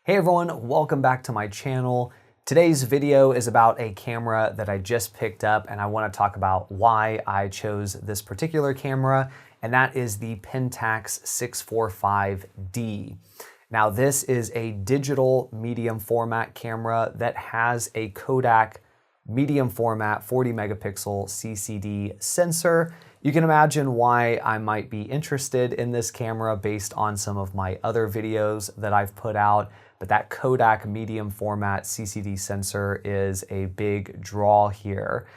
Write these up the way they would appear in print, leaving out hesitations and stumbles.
Hey everyone, welcome back to my channel. Today's video is about a camera that I just picked up, and I want to talk about why I chose this particular camera, and that is the Pentax 645D. Now this is a digital medium format camera that has a Kodak medium format 40 megapixel CCD sensor. You can imagine why I might be interested in this camera based on some of my other videos that I've put out. But that Kodak medium format CCD sensor is a big draw here.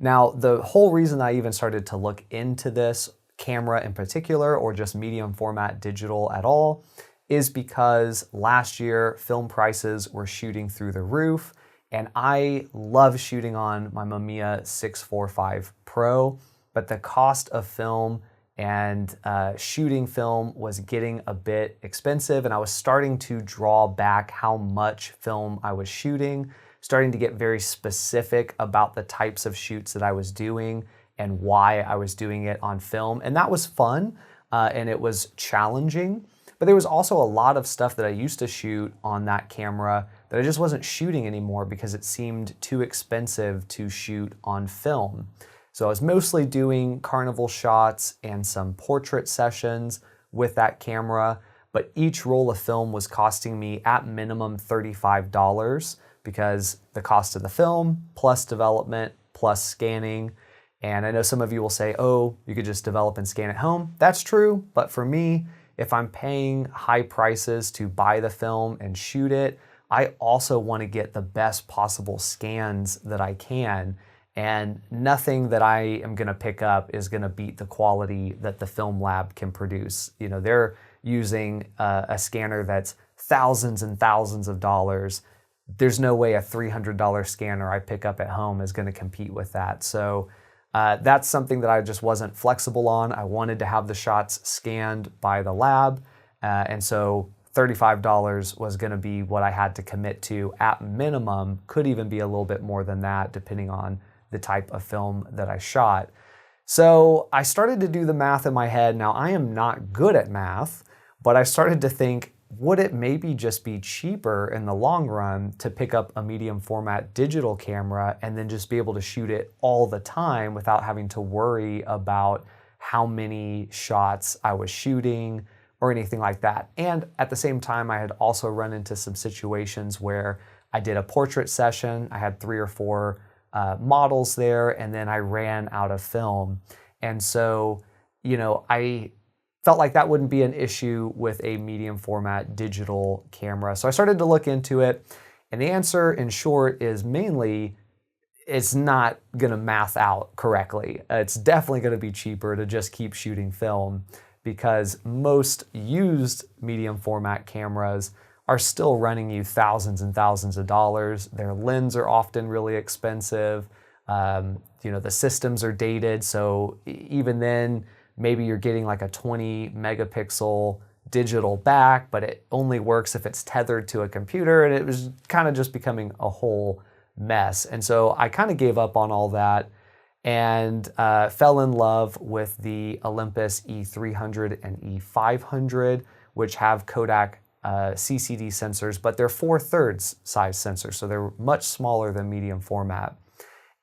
Now, the whole reason I even started to look into this camera in particular, or just medium format digital at all, is because last year film prices were shooting through the roof, and I love shooting on my Mamiya 645 Pro, but the cost of film and shooting film was getting a bit expensive, and I was starting to draw back how much film I was shooting, starting to get very specific about the types of shoots that I was doing and why I was doing it on film. And that was fun, and it was challenging, but there was also a lot of stuff that I used to shoot on that camera that I just wasn't shooting anymore because it seemed too expensive to shoot on film. So I was mostly doing carnival shots and some portrait sessions with that camera, but each roll of film was costing me at minimum $35 because the cost of the film plus development plus scanning. And I know some of you will say, oh, you could just develop and scan at home. That's true, but for me, if I'm paying high prices to buy the film and shoot it, I also want to get the best possible scans that I can. And nothing that I am going to pick up is going to beat the quality that the film lab can produce. You know, they're using a scanner that's thousands and thousands of dollars. There's no way a $300 scanner I pick up at home is going to compete with that. So that's something that I just wasn't flexible on. I wanted to have the shots scanned by the lab. And so $35 was going to be what I had to commit to at minimum. Could even be a little bit more than that, depending on the type of film that I shot. So I started to do the math in my head. Now, I am not good at math, but I started to think, would it maybe just be cheaper in the long run to pick up a medium format digital camera and then just be able to shoot it all the time without having to worry about how many shots I was shooting or anything like that? And at the same time, I had also run into some situations where I did a portrait session. I had 3 or 4 models there, and then I ran out of film. And so, you know, I felt like that wouldn't be an issue with a medium format digital camera. So I started to look into it, and the answer in short is mainly it's not gonna math out correctly. It's definitely gonna be cheaper to just keep shooting film because most used medium format cameras are still running you thousands and thousands of dollars. Their lenses are often really expensive. You know, the systems are dated, so even then, maybe you're getting like a 20 megapixel digital back, but it only works if it's tethered to a computer, and it was kind of just becoming a whole mess. And so I kind of gave up on all that and fell in love with the Olympus E300 and E500, which have Kodak CCD sensors, but they're 4/3 size sensors, so they're much smaller than medium format.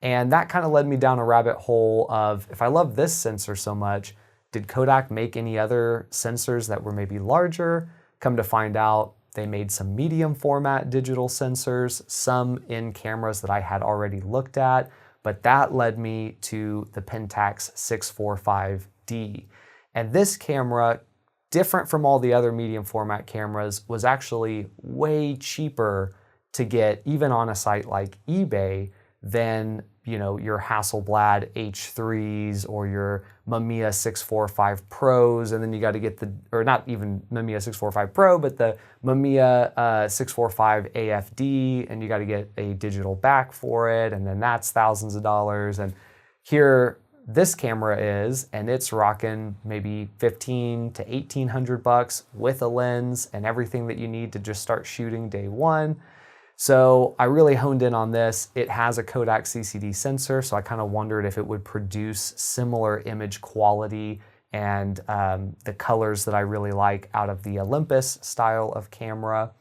And that kind of led me down a rabbit hole of, if I love this sensor so much, did Kodak make any other sensors that were maybe larger? Come to find out, they made some medium format digital sensors, some in cameras that I had already looked at, but that led me to the Pentax 645D. And this camera, different from all the other medium format cameras, was actually way cheaper to get even on a site like eBay than, you know, your Hasselblad H3s or your Mamiya 645 Pros, and then you got to get the, or not even Mamiya 645 Pro, but the Mamiya 645 AFD, and you got to get a digital back for it, and then that's thousands of dollars. And here this camera is, and it's rocking maybe 15 to 1800 bucks with a lens and everything that you need to just start shooting day one. So I really honed in on this. It has a Kodak CCD sensor, so I kind of wondered if it would produce similar image quality and the colors that I really like out of the Olympus style of camera.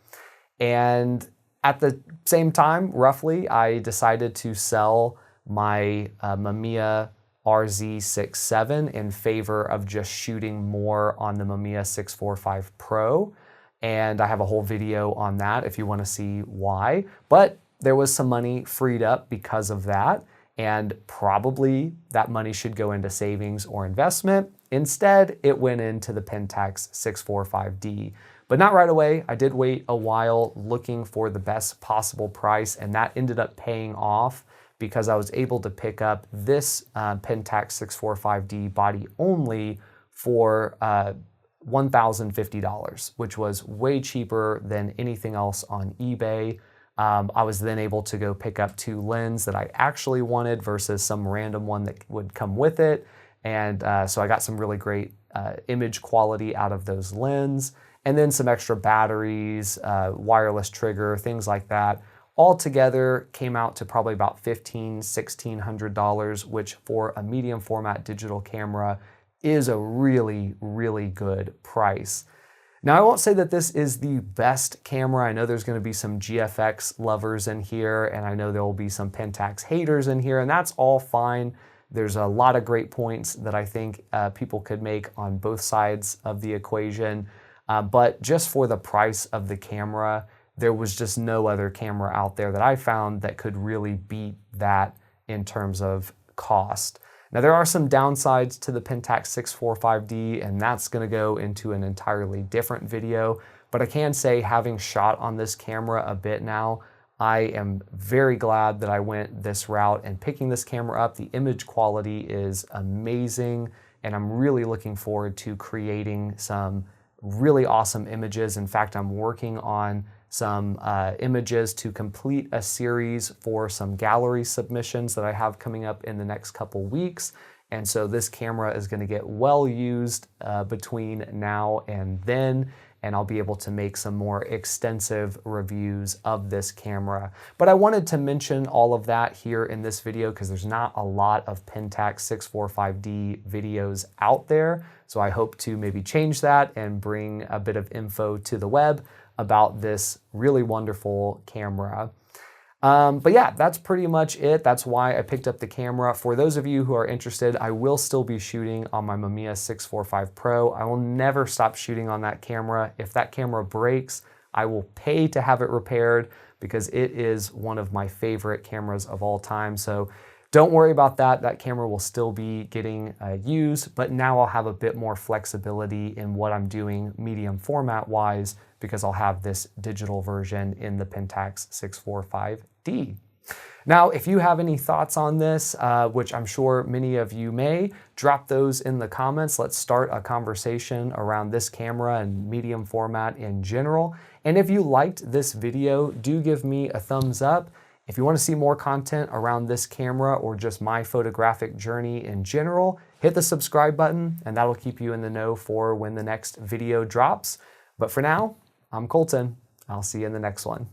And at the same time, roughly, I decided to sell my Mamiya RZ67 in favor of just shooting more on the Mamiya 645 Pro. And I have a whole video on that if you want to see why. But there was some money freed up because of that. And probably that money should go into savings or investment. Instead, it went into the Pentax 645D. But not right away. I did wait a while looking for the best possible price, and that ended up paying off because I was able to pick up this Pentax 645D body only for $1,050, which was way cheaper than anything else on eBay. I was then able to go pick up 2 lenses that I actually wanted versus some random one that would come with it. And so I got some really great image quality out of those lenses, and then some extra batteries, wireless trigger, things like that. All together came out to probably about $1,500, $1,600, which for a medium format digital camera is a really, really good price. Now, I won't say that this is the best camera. I know there's going to be some GFX lovers in here, and I know there will be some Pentax haters in here, and that's all fine. There's a lot of great points that I think people could make on both sides of the equation, but just for the price of the camera, there was just no other camera out there that I found that could really beat that in terms of cost. Now, there are some downsides to the Pentax 645D, and that's going to go into an entirely different video, but I can say, having shot on this camera a bit now, I am very glad that I went this route and picking this camera up. The image quality is amazing, and I'm really looking forward to creating some really awesome images. In fact, I'm working on some images to complete a series for some gallery submissions that I have coming up in the next couple weeks. And so this camera is going to get well used between now and then, and I'll be able to make some more extensive reviews of this camera. But I wanted to mention all of that here in this video because there's not a lot of Pentax 645D videos out there. So I hope to maybe change that and bring a bit of info to the web about this really wonderful camera. But yeah, that's pretty much it. That's why I picked up the camera. For those of you who are interested, I will still be shooting on my Mamiya 645 Pro. I will never stop shooting on that camera. If that camera breaks, I will pay to have it repaired because it is one of my favorite cameras of all time. So don't worry about that. That camera will still be getting used, but now I'll have a bit more flexibility in what I'm doing medium format wise because I'll have this digital version in the Pentax 645D. Now, if you have any thoughts on this, which I'm sure many of you may, drop those in the comments. Let's start a conversation around this camera and medium format in general. And if you liked this video, do give me a thumbs up. If you want to see more content around this camera or just my photographic journey in general, hit the subscribe button and that'll keep you in the know for when the next video drops. But for now, I'm Colton. I'll see you in the next one.